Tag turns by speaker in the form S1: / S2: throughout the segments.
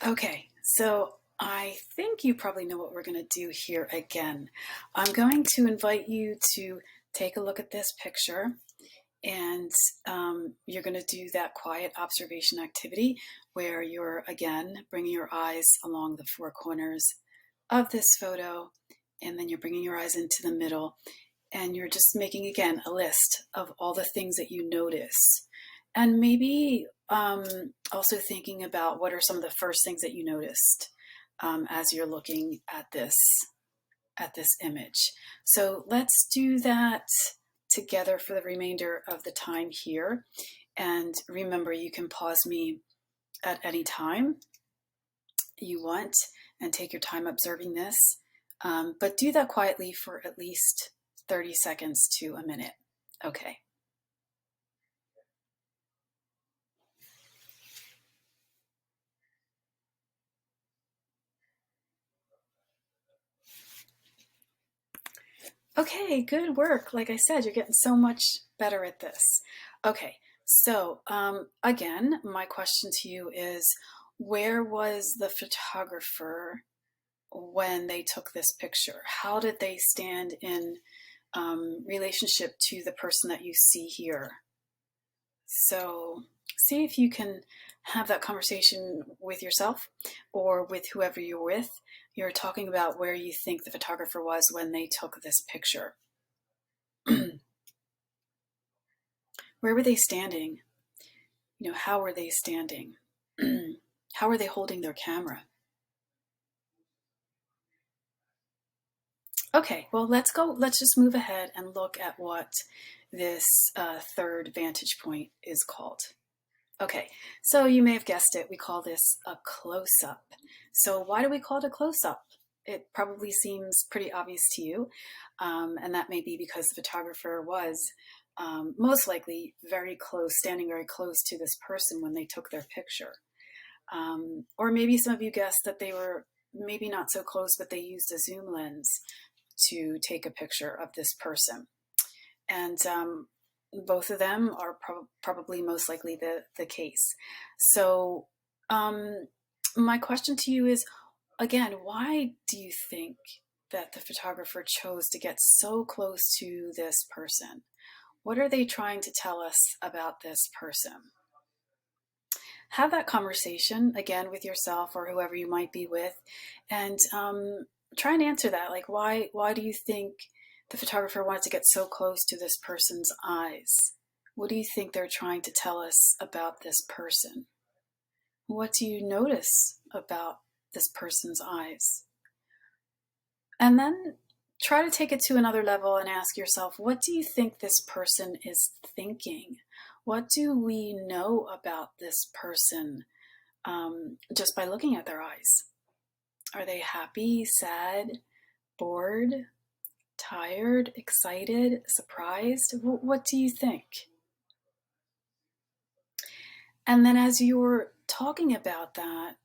S1: Okay, so I think you probably know what we're going to do here again. I'm going to invite you to take a look at this picture, and you're going to do that quiet observation activity where you're again bringing your eyes along the four corners of this photo, and then you're bringing your eyes into the middle, and you're just making again a list of all the things that you notice, and maybe also thinking about what are some of the first things that you noticed as you're looking at this image. So let's do that together for the remainder of the time here. And remember, you can pause me at any time you want and take your time observing this, but do that quietly for at least 30 seconds to a minute. Okay. Okay, good work. Like I said, you're getting so much better at this. Okay, so again, my question to you is, where was the photographer when they took this picture? How did they stand in relationship to the person that you see here? So see if you can have that conversation with yourself or with whoever you're with. You're talking about where you think the photographer was when they took this picture. Where were they standing? How were they standing? How are they holding their camera? Okay, well, let's go. Let's just move ahead and look at what this third vantage point is called. Okay, so you may have guessed it. We call this a close-up. So why do we call it a close-up? It probably seems pretty obvious to you, and that may be because the photographer was most likely very close, standing very close to this person when they took their picture. Or maybe some of you guessed that they were maybe not so close, but they used a zoom lens to take a picture of this person. And both of them are probably most likely the case. So my question to you is, again, why do you think that the photographer chose to get so close to this person? What are they trying to tell us about this person? Have that conversation again with yourself or whoever you might be with, and try and answer that. Like, why do you think the photographer wanted to get so close to this person's eyes? What do you think they're trying to tell us about this person? What do you notice about this person's eyes? And then try to take it to another level and ask yourself, what do you think this person is thinking? What do we know about this person just by looking at their eyes? Are they happy, sad, bored, tired, excited, surprised? What do you think? And then as you're talking about that,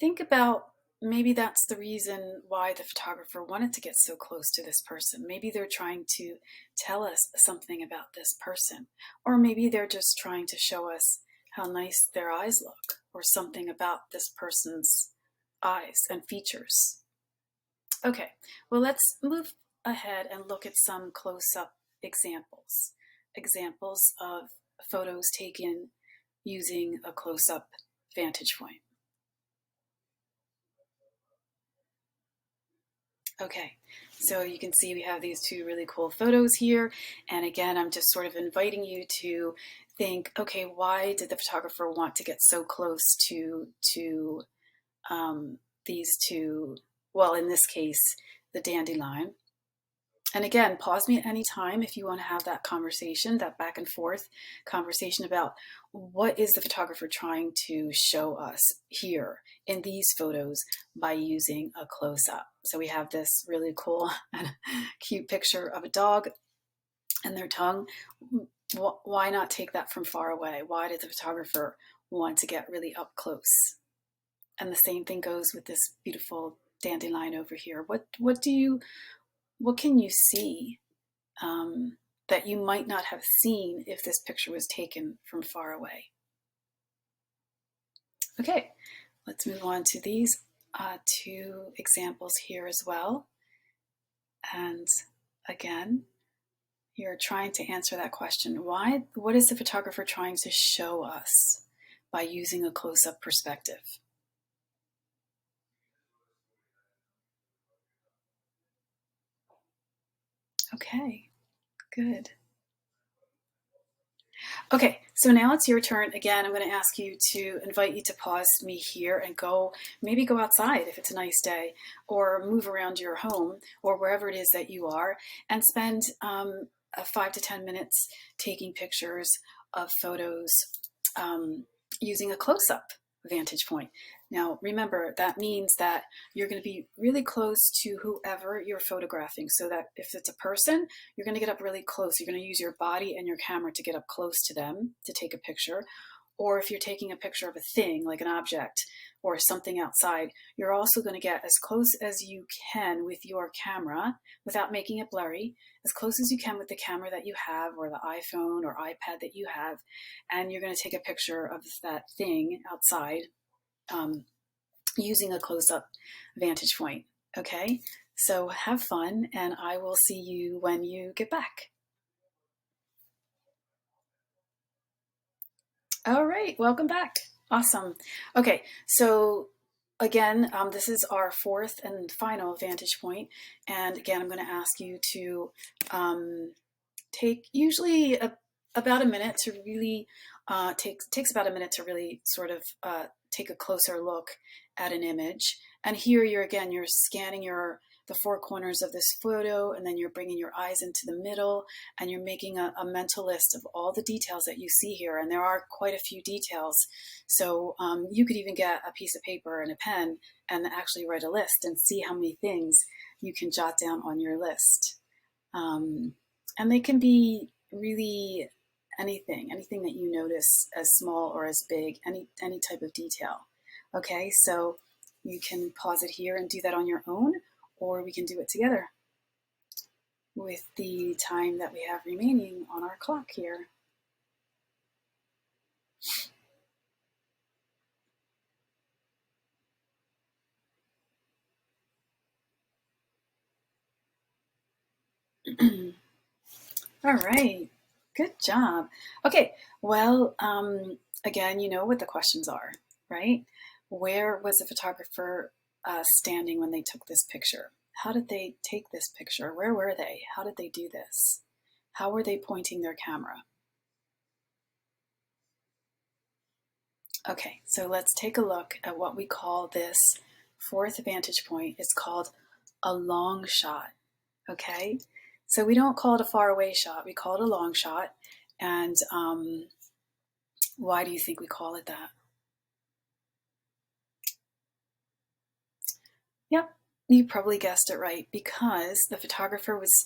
S1: think about maybe that's the reason why the photographer wanted to get so close to this person. Maybe they're trying to tell us something about this person, or maybe they're just trying to show us how nice their eyes look, or something about this person's eyes and features. Okay, well, let's move ahead and look at some close-up examples. Examples of photos taken using a close-up vantage point. Okay, so you can see we have these two really cool photos here. And again, I'm just sort of inviting you to think, okay, why did the photographer want to get so close to these two, well, in this case, the dandelion. And again, pause me at any time if you want to have that conversation, that back and forth conversation about what is the photographer trying to show us here in these photos by using a close-up. So we have this really cool and cute picture of a dog and their tongue. Why not take that from far away? Why did the photographer want to get really up close? And the same thing goes with this beautiful dandelion over here. What can you see that you might not have seen if this picture was taken from far away? Okay, let's move on to these two examples here as well. And again, you're trying to answer that question. What is the photographer trying to show us by using a close-up perspective? Okay, good. Okay, so now it's your turn. Again, I'm going to ask you to invite you to pause me here and maybe go outside if it's a nice day, or move around your home or wherever it is that you are, and spend 5 to 10 minutes taking pictures of photos using a close-up vantage point. Now, remember, that means that you're going to be really close to whoever you're photographing, so that if it's a person, you're going to get up really close. You're going to use your body and your camera to get up close to them to take a picture. Or if you're taking a picture of a thing, like an object or something outside, you're also going to get as close as you can with your camera without making it blurry, as close as you can with the camera that you have or the iPhone or iPad that you have. And you're going to take a picture of that thing outside using a close-up vantage point. Okay, so have fun, and I will see you when you get back. All right, welcome back. Awesome. Okay, so again, this is our fourth and final vantage point. And again, I'm going to ask you to take usually about a minute to really takes about a minute to really sort of take a closer look at an image. And here you're scanning the four corners of this photo, and then you're bringing your eyes into the middle, and you're making a mental list of all the details that you see here. And there are quite a few details. So you could even get a piece of paper and a pen and actually write a list and see how many things you can jot down on your list. And they can be really anything that you notice as small or as big, any type of detail. Okay, so you can pause it here and do that on your own, or we can do it together with the time that we have remaining on our clock here. All right, good job. Okay, well, again, you know what the questions are, right? Where was the photographer standing when they took this picture? How did they take this picture? Where were they? How did they do this? How were they pointing their camera? Okay, so let's take a look at what we call this fourth vantage point. It's called a long shot, okay? So we don't call it a far away shot, we call it a long shot. And why do you think we call it that? Yep, you probably guessed it right, because the photographer was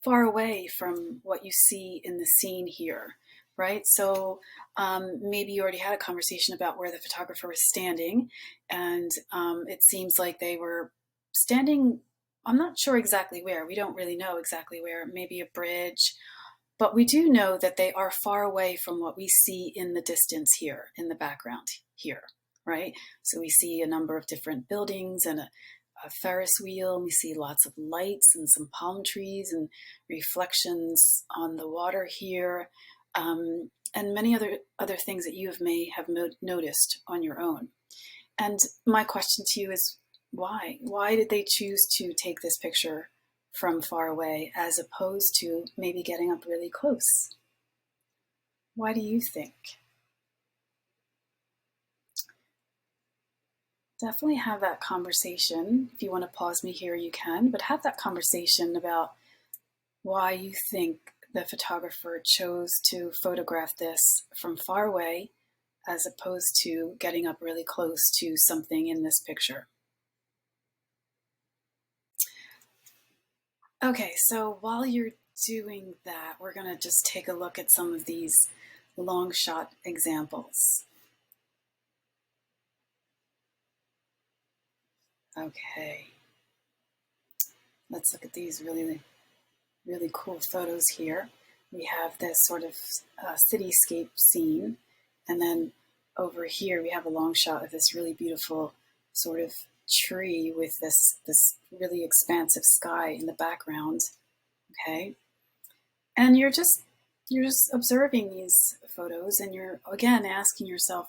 S1: far away from what you see in the scene here, right? So maybe you already had a conversation about where the photographer was standing, and it seems like they were standing, I'm not sure exactly where, we don't really know exactly where, maybe a bridge, but we do know that they are far away from what we see in the distance here, in the background here, right? So we see a number of different buildings and a Ferris wheel. We see lots of lights and some palm trees and reflections on the water here, and many other things that may have noticed on your own. And my question to you is, why? Why did they choose to take this picture from far away as opposed to maybe getting up really close? Why do you think? Definitely have that conversation. If you want to pause me here, you can, but have that conversation about why you think the photographer chose to photograph this from far away as opposed to getting up really close to something in this picture. Okay, so while you're doing that, we're going to just take a look at some of these long shot examples. Okay, let's look at these really cool photos here. We have this sort of cityscape scene, and then over here we have a long shot of this really beautiful sort of tree with this really expansive sky in the background. Okay, and you're just observing these photos, and you're again asking yourself,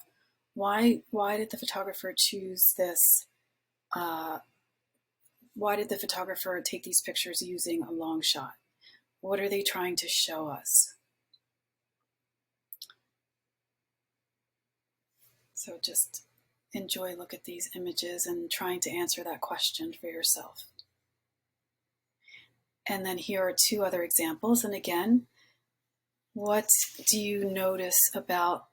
S1: why did the photographer choose this? Uh, why did the photographer take these pictures using a long shot? What are they trying to show us? So just enjoy, look at these images and trying to answer that question for yourself. And then here are two other examples. And again, what do you notice about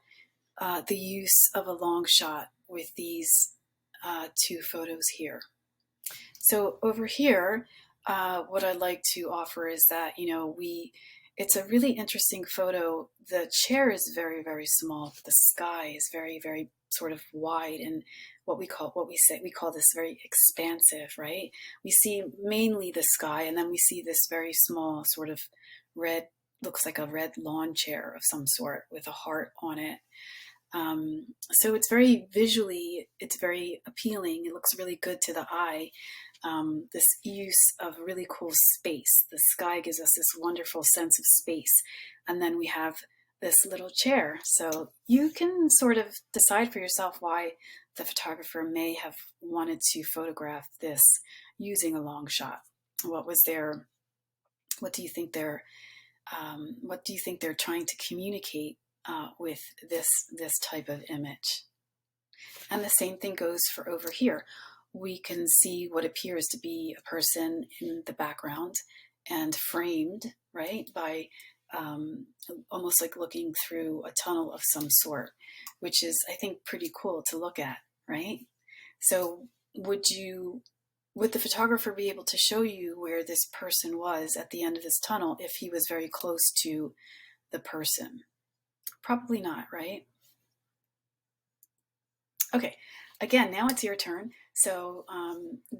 S1: the use of a long shot with these two photos here? So over here, what I'd like to offer is that, it's a really interesting photo. The chair is very, very small. The sky is very, very sort of wide, and we call this very expansive, right? We see mainly the sky, and then we see this very small sort of red, looks like a red lawn chair of some sort with a heart on it. So it's very visually, it's very appealing. It looks really good to the eye. This use of really cool space. The sky gives us this wonderful sense of space. And then we have this little chair. So you can sort of decide for yourself why the photographer may have wanted to photograph this using a long shot. What do you think they're trying to communicate with this type of image? And the same thing goes for over here. We can see what appears to be a person in the background and framed, right, by almost like looking through a tunnel of some sort, which is, I think, pretty cool to look at, right? So would the photographer be able to show you where this person was at the end of this tunnel if he was very close to the person? Probably not, right? Okay, again, now it's your turn. So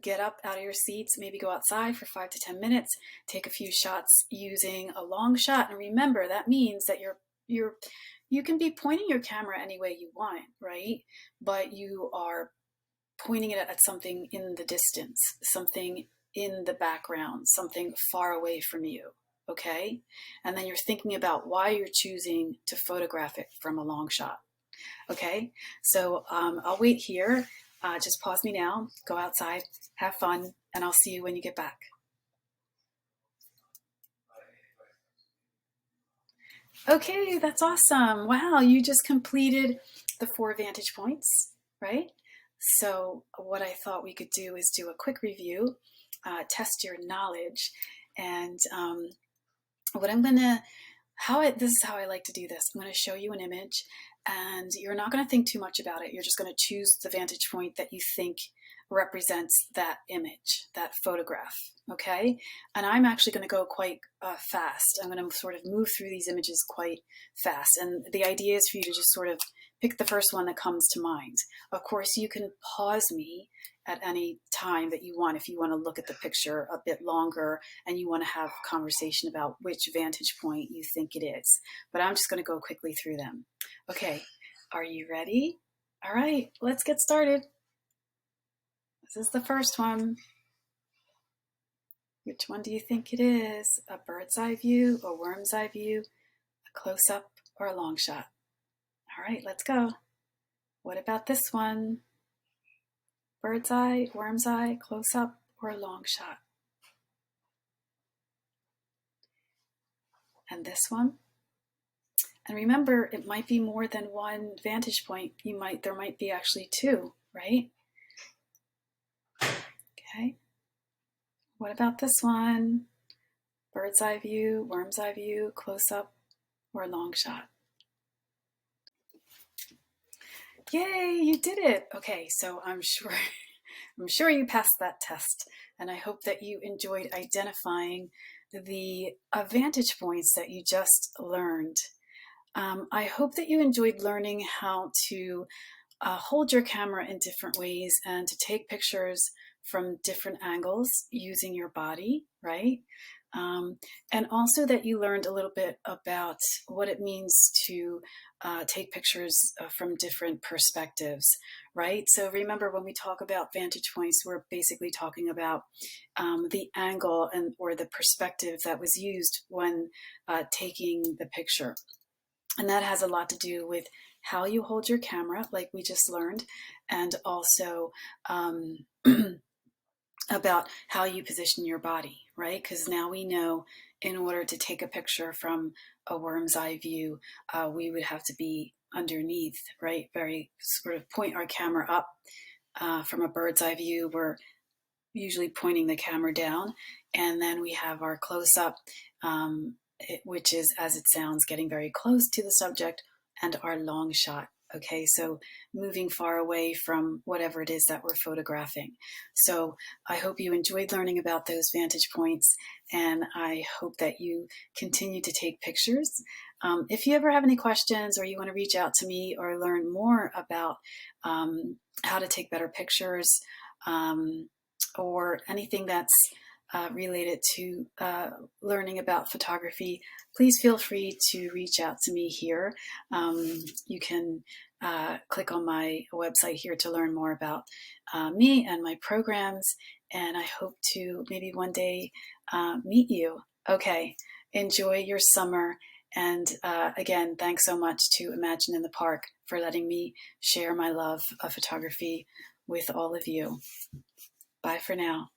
S1: get up out of your seats, maybe go outside for 5 to 10 minutes, take a few shots using a long shot. And remember, that means that you can be pointing your camera any way you want, right? But you are pointing it at something in the distance, something in the background, something far away from you, okay? And then you're thinking about why you're choosing to photograph it from a long shot. Okay, so I'll wait here. Just pause me now, go outside, have fun, and I'll see you when you get back. Okay, that's awesome. Wow, you just completed the 4 vantage points, right? So what I thought we could do is do a quick review, test your knowledge, and what I'm gonna, this is how I like to do this. I'm gonna show you an image, and you're not gonna think too much about it. You're just gonna choose the vantage point that you think represents that image, that photograph, okay? And I'm actually gonna go quite fast. I'm gonna sort of move through these images quite fast. And the idea is for you to just sort of pick the first one that comes to mind. Of course, you can pause me at any time that you want if you want to look at the picture a bit longer and you want to have a conversation about which vantage point you think it is. But I'm just going to go quickly through them. Okay, are you ready? All right, let's get started. This is the first one. Which one do you think it is? A bird's eye view, a worm's eye view, a close-up, or a long shot? All right, let's go. What about this one? Bird's eye, worm's eye, close-up, or a long shot? And this one? And remember, it might be more than one vantage point. There might be actually 2, right? Okay. What about this one? Bird's eye view, worm's eye view, close-up, or a long shot? Yay, you did it. Okay, so I'm sure you passed that test, and I hope that you enjoyed identifying the vantage points that you just learned. I hope that you enjoyed learning how to hold your camera in different ways and to take pictures from different angles using your body, right? And also that you learned a little bit about what it means to take pictures from different perspectives, right? So remember, when we talk about vantage points, we're basically talking about the angle and or the perspective that was used when taking the picture. And that has a lot to do with how you hold your camera, like we just learned, and also about how you position your body, right? Because now we know in order to take a picture from a worm's eye view, we would have to be underneath, right? Very sort of point our camera up. From a bird's eye view, we're usually pointing the camera down. And then we have our close up, which is, as it sounds, getting very close to the subject, and our long shot. Okay, so moving far away from whatever it is that we're photographing. So I hope you enjoyed learning about those vantage points, and I hope that you continue to take pictures. If you ever have any questions, or you want to reach out to me or learn more about how to take better pictures, or anything that's related to learning about photography, please feel free to reach out to me here. You can click on my website here to learn more about me and my programs, and I hope to maybe one day meet you. Okay, enjoy your summer, and again, thanks so much to Imagine in the Park for letting me share my love of photography with all of you. Bye for now.